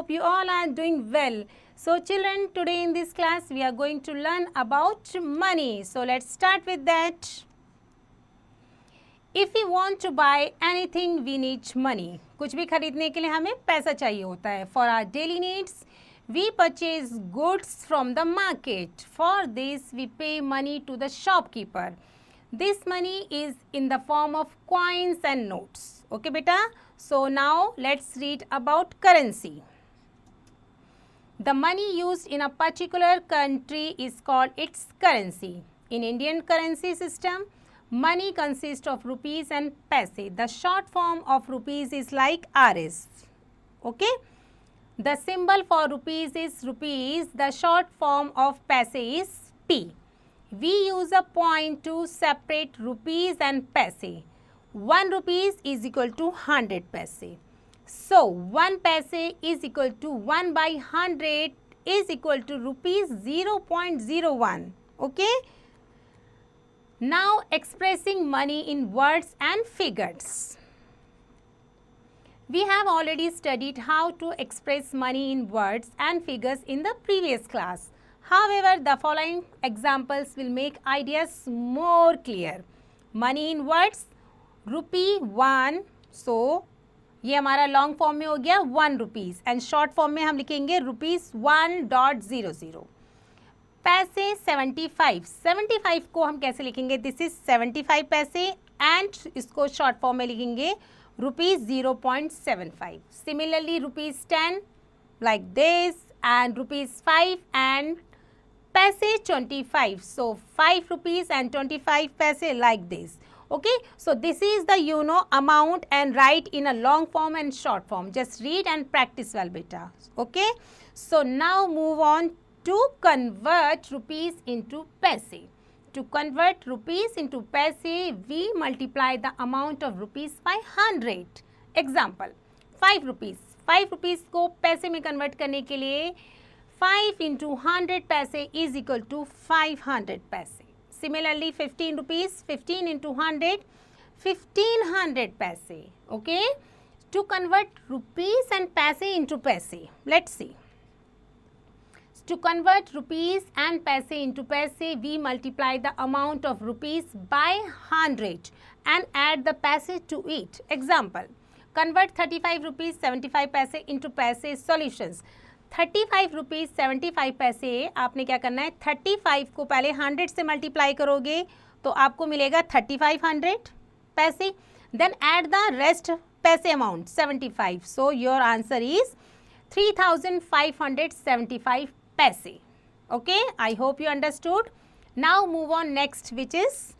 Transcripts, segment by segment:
hope you all are doing well. So children, today in this class we are going to learn about money. So let's start with that. If we want to buy anything, we need money. कुछ भी खरीदने के लिए हमें पैसा चाहिए होता है. For our daily needs, we purchase goods from the market. For this, we pay money to the shopkeeper. This money is in the form of coins and notes. Okay, beta? So now let's read about currency. The money used in a particular country is called its currency. In Indian currency system, money consists of rupees and paise. The short form of rupees is like Rs. Okay? The symbol for rupees is rupees. The short form of paise is P. We use a point to separate rupees and paise. 1 rupees is equal to 100 paise. So 1 paise is equal to 1 by 100 is equal to rupees 0.01. Okay? Now expressing money in words and figures. We have already studied how to express money in words and figures in the previous class. However, the following examples will make ideas more clear. Money in words, rupee 1. So, ये हमारा long form में हो गया 1 rupees and short form में हम लिखेंगे rupees 1.00. पैसे 75 को हम कैसे लिखेंगे? दिस इज 75 पैसे एंड इसको शॉर्ट फॉर्म में लिखेंगे rupees 0.75. Similarly rupees 10 like this and rupees 5 and पैसे 25. So 5 rupees and 25 paise like this. Okay, so this is the amount and write in a long form and short form. Just read and practice well, beta. Okay, so now move on to convert rupees into paise. To convert rupees into paise, we multiply the amount of rupees by 100. Example, 5 rupees. 5 rupees को पैसे में convert करने के लिए 5 into 100 paise is equal to 500 paise. Similarly, 15 rupees, 15 into 100, 1500 paise. Okay? To convert rupees and paise into paise, let's see. To convert rupees and paise into paise, we multiply the amount of rupees by 100 and add the paise to it. Example, convert 35 rupees 75 paise into paise. Solutions. 35 rupees 75 पैसे आपने क्या करना है? 35 को पहले 100 से multiply करोगे तो आपको मिलेगा 3500 paise. Then add the rest paise amount 75. So your answer is 3575 paise. Okay, I hope you understood. Now move on next, which is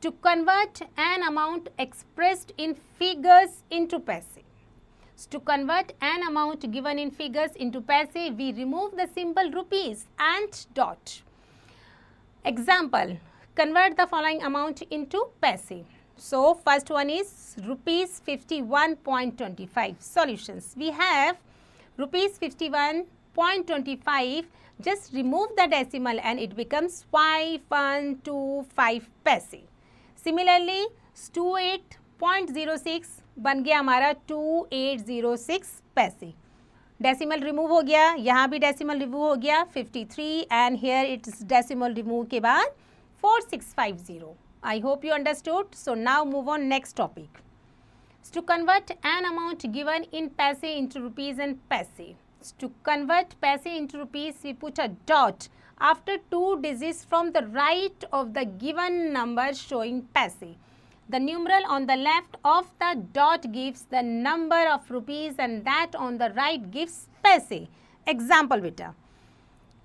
to convert an amount expressed in figures into paise. So to convert an amount given in figures into paise, we remove the symbol rupees and dot. Example, convert the following amount into paise. So first one is rupees 51.25. Solutions. We have rupees 51.25. Just remove the decimal and it becomes 5125 paise. Similarly, 28.06 बन गया हमारा 2806 पैसे. Decimal remove हो गया, यहाँ भी decimal remove हो गया 53 and here its decimal remove के बाद 4650. I hope you understood. So now move on next topic. To convert an amount given in paise into rupees and paise. To convert paise into rupees we put a dot after 2 digits from the right of the given number showing paise. The numeral on the left of the dot gives the number of rupees and that on the right gives paise. Example, beta.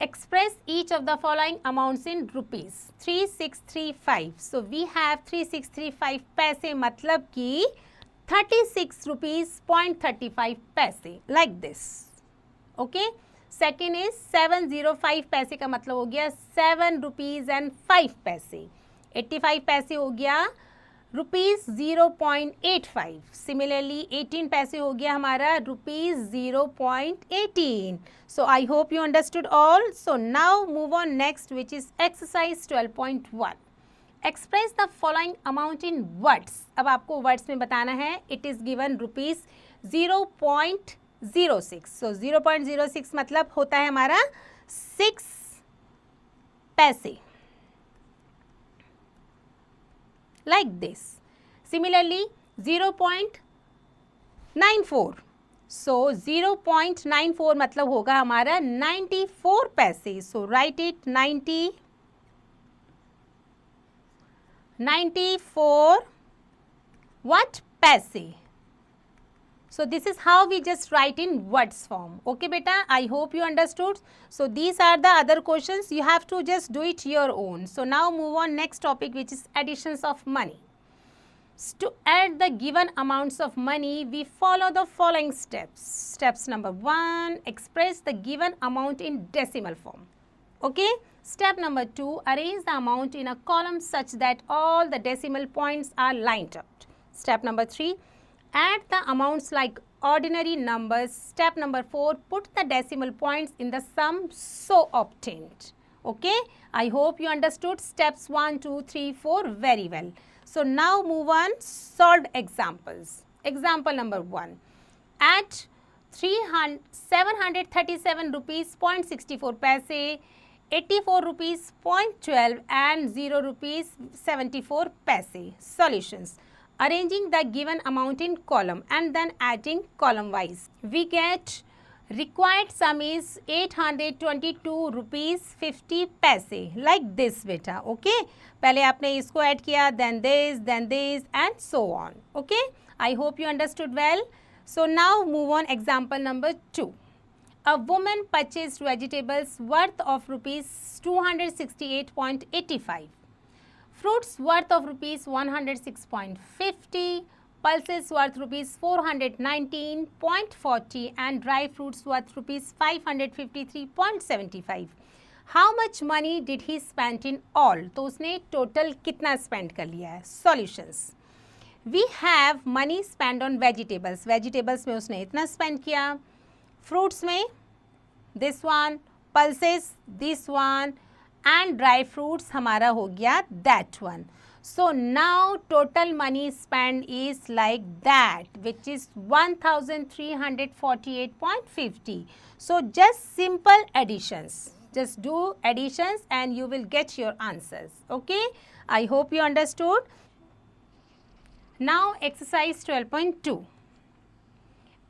Express each of the following amounts in rupees. 3635. So we have 3635 paise मतलब कि 36 rupees 0.35 paise like this. Okay. Second is 705 पैसे का मतलब हो गया 7 rupees and 5 पैसे. 85 पैसे हो गया रुपीज़ 0.85. सिमिलरली 18 पैसे हो गया हमारा rupees 0.18. So I hope you understood all. So now move on next, which is exercise 12.1. Express the following amount in words. अब आपको वर्ड्स में बताना है. It is given rupees 0.18 0.06. So 0.06 मतलब होता है हमारा 6 पैसे, like this. Similarly 0.94. So 0.94 मतलब होगा हमारा 94 पैसे. So write it 94 what पैसे. So this is how we just write in words form. Okay beta, I hope you understood. So these are the other questions, you have to just do it your own. So now move on next topic, which is additions of money. To add the given amounts of money, we follow the following steps. Steps number 1, express the given amount in decimal form. Okay. Step number 2, arrange the amount in a column such that all the decimal points are lined up. Step number 3, add the amounts like ordinary numbers. Step number 4, put the decimal points in the sum so obtained. Okay. I hope you understood steps 1, 2, 3, 4 very well. So now move on, solved examples. Example number 1. At 737 rupees 0.64 paise, 84 rupees 0.12 and 0 rupees 74 paise. Solutions. Arranging the given amount in column and then adding column wise. We get required sum is 822 rupees 50 paise, like this beta. Okay. पहले आपने इसको add किया, then this and so on. Okay. I hope you understood well. So now move on example number 2. A woman purchased vegetables worth of rupees 268.85, fruits worth of rupees 106.50, pulses worth rupees 419.40 and dry fruits worth rupees 553.75. How much money did he spend in all? तो उसने total कितना spend कर लिया है? Solutions. We have money spent on vegetables. Vegetables में उसने इतना spend किया. Fruits में this one, pulses this one and dry fruits हमारा हो गया that one. So now total money spent is like that, which is 1348.50. So just simple additions. Just do additions and you will get your answers. Okay. I hope you understood. Now exercise 12.2.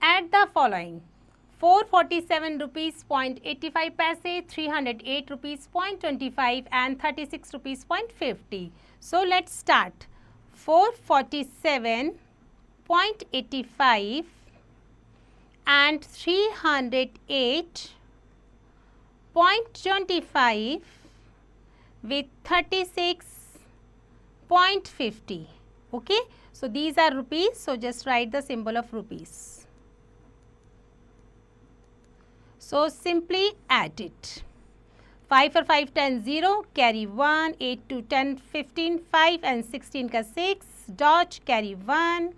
Add the following. 447 rupees 0.85 paise, 308 rupees 0.25 and 36 rupees 0.50. So let's start. 447.85 and 308.25 with 36.50. Okay. So these are rupees. So just write the symbol of rupees. So simply add it. 5 for 5, 10, 0, carry 1, 8 to 10, 15, 5 and 16 ka 6, dot, carry 1,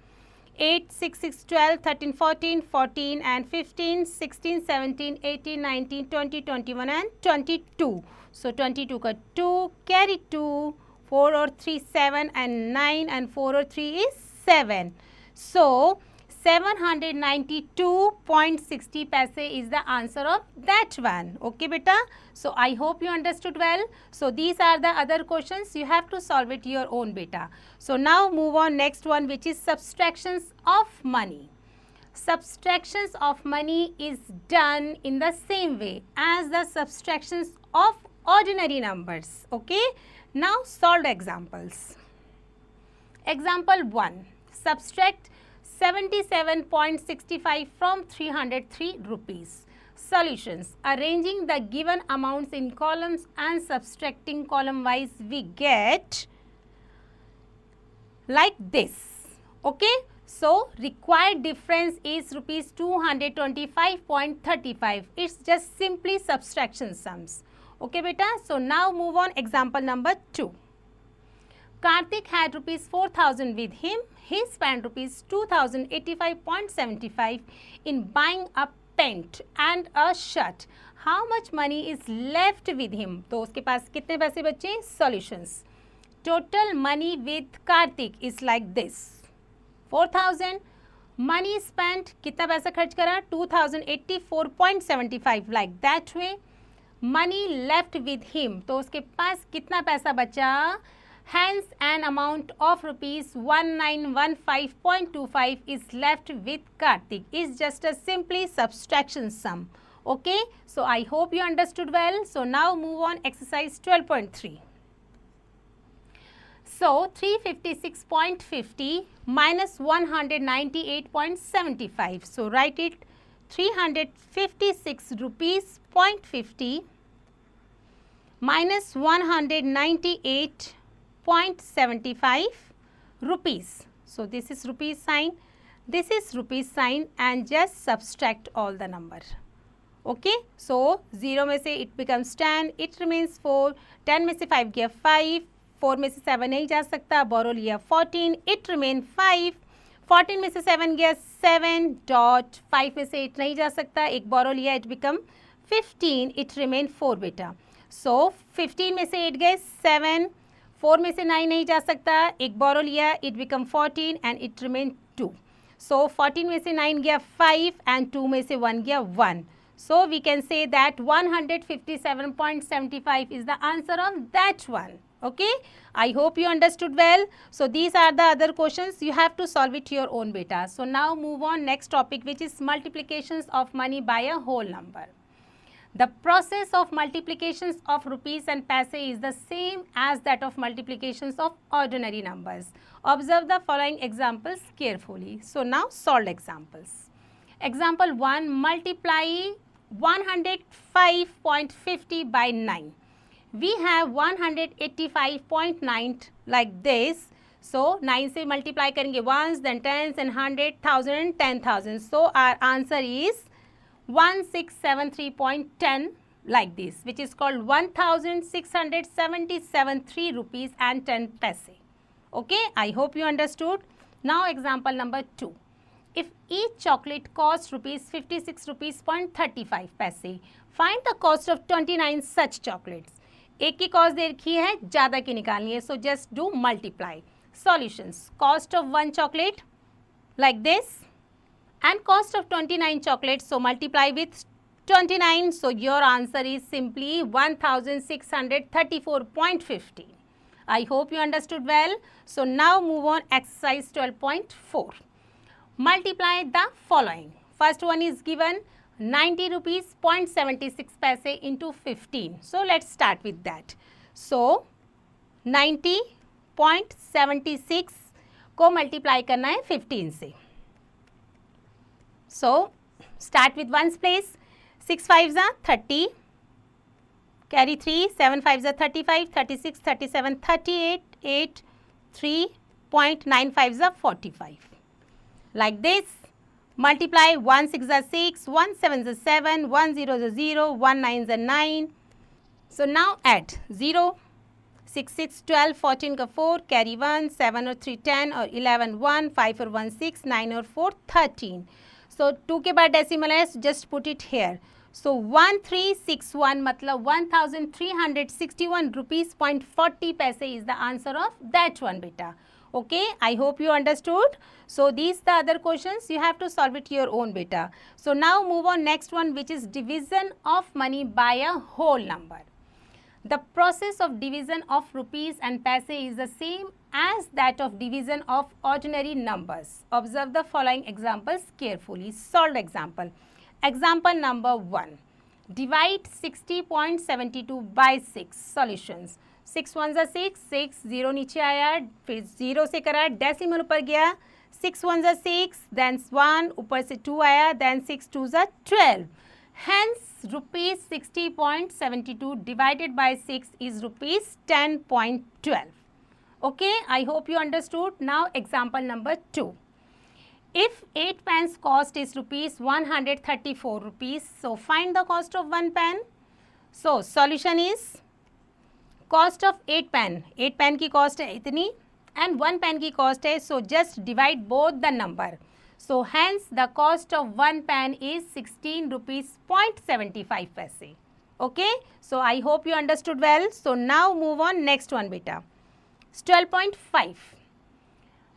8, 6, 6, 12, 13, 14, 14 and 15, 16, 17, 18, 19, 20, 21 and 22. So 22 ka 2, carry 2, 4 or 3, 7 and 9 and 4 or 3 is 7. So 792.60 paise is the answer of that one. Okay beta. So I hope you understood well. So these are the other questions, you have to solve it your own beta. So now move on next one, which is subtractions of money. Subtractions of money is done in the same way as the subtractions of ordinary numbers. Okay. Now solved examples. Example 1. Subtract 77.65 from 303 rupees. Solutions. Arranging the given amounts in columns and subtracting column wise, we get like this. Okay. So required difference is rupees 225.35. It's just simply subtraction sums. Okay beta. So now move on example number 2. Karthik had rupees 4,000 with him. He spent rupees 2,085.75 in buying a pant and a shirt. How much money is left with him? तो उसके पास कितने पैसे बचे? Solutions. Total money with Karthik is like this. 4,000 money spent, कितना पैसा खर्च करा, 2084.75, like that way. Money left with him, तो उसके पास कितना पैसा बचा, hence an amount of rupees 1915.25 is left with Karthik. Is just a simply subtraction sum. Okay, so I hope you understood well. So now move on exercise 12.3. So 356.50 minus 198.75. So write it, 356 rupees 0.50 minus 198.75 rupees. So this is rupees sign, this is rupees sign, and just subtract all the number. Okay, so 0 में से it becomes 10, it remains 4, 10 में से 5 गया 5, 4 में से 7 नहीं जा सकता, borrow लिया 14, it remain 5, 14 में से 7 गया 7 dot, 5 में से 8 नहीं जा सकता, एक borrow लिया, it become 15, it remain 4 बेटा. So 15 में से 8 गए 7, 4 में से 9 नहीं जा सकता, एक borrow लिया, it become 14 and it remain 2. So 14 में से 9 गया 5 and 2 में से 1 गया 1. So we can say that 157.75 is the answer of that one. Okay, I hope you understood well. So these are the other questions, you have to solve it your own beta. So now move on next topic, which is multiplications of money by a whole number. The process of multiplications of rupees and paise is the same as that of multiplications of ordinary numbers. Observe the following examples carefully. So now solved examples. Example 1, multiply 105.50 by 9. We have 185.9 like this. So 9 से multiply करेंगे ones, then tens, and 100, 1000 and 10,000. So our answer is 1673.10 like this, which is called 1677 rupees and 10 paise. Okay, I hope you understood. Now example number 2. If each chocolate costs rupees 56 rupees 0.35 paise, find the cost of 29 such chocolates. एक की cost दे रखी है, ज़्यादा की निकालनी है, so just do multiply. Solutions: cost of 1 chocolate like this and cost of 29 chocolates, so multiply with 29, so your answer is simply 1634.50. I hope you understood well. So now move on exercise 12.4. Multiply the following. First one is given 90 rupees 0.76 paise into 15. So let's start with that. So 90.76 को multiply करना है 15 से. So start with ones place. 6 5s are 30. Carry 3. 7 5s are 35. 36, 37, 38. 8, 3.95s are 45. Like this. Multiply 1 6 are 6, 1 7 are 7, 1 0 are 0, 1 9 are 9. So now add 0, 6 6 12, 14 का 4, carry 1, 7 और 3 10 और 11 1, 5 और 1 6, 9 और 4 13. So 2 के बाद decimal है, so just put it here. So 1361 मतलब 1361 rupees 0.40 paise is the answer of that one beta. Okay, I hope you understood. So these the other questions, you have to solve it your own beta. So now move on next one, which is division of money by a whole number. The process of division of rupees and paise is the same as that of division of ordinary numbers. Observe the following examples carefully. Solved example. Example number 1. Divide 60.72 by 6. Solutions. 6 1s are 6, 6, 0 नीचे आया, फिर 0 से करा, decimal ऊपर गया, 6 1s are 6, then 1, ऊपर से 2 आया, then 6 2s are 12. Hence, rupees 60.72 divided by 6 is rupees 10.12. Okay, I hope you understood. Now, example number 2. If 8 pence cost is rupees 134 rupees, so find the cost of 1 pen. So, solution is cost of 8 pen. 8 pen की cost है इतनी and 1 pen की cost है, so just divide both the number. So hence the cost of 1 pen is 16 rupees 0.75 paise. Okay, so I hope you understood well. So now move on next one beta. 12.5.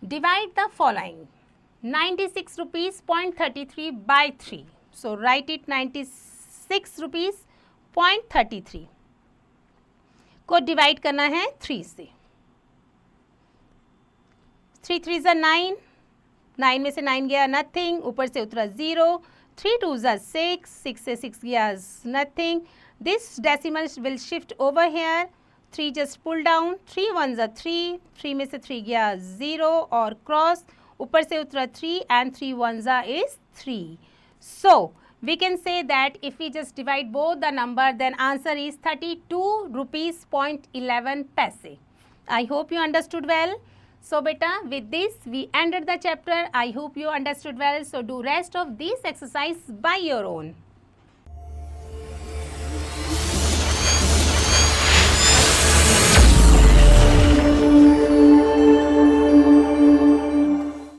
Divide the following. 96 rupees 0.33 by 3. So write it 96 rupees 0.33 को divide करना है 3 से. 3 3 ज़ा 9, 9 में से 9 गया nothing, ऊपर से उतरा 0. 3 2 ज़ा 6, 6 से 6 गया nothing. This decimal will shift over here. 3 just pull down. 3 1 ज़ा 3, 3 में से 3 गया 0 और क्रॉस, ऊपर से उतरा 3 and 3 1 ज़ा is 3. So we can say that if we just divide both the number, then answer is 32 rupees 0.11 paise. I hope you understood well. So beta, with this we ended the chapter. I hope you understood well. So do rest of this exercise by your own.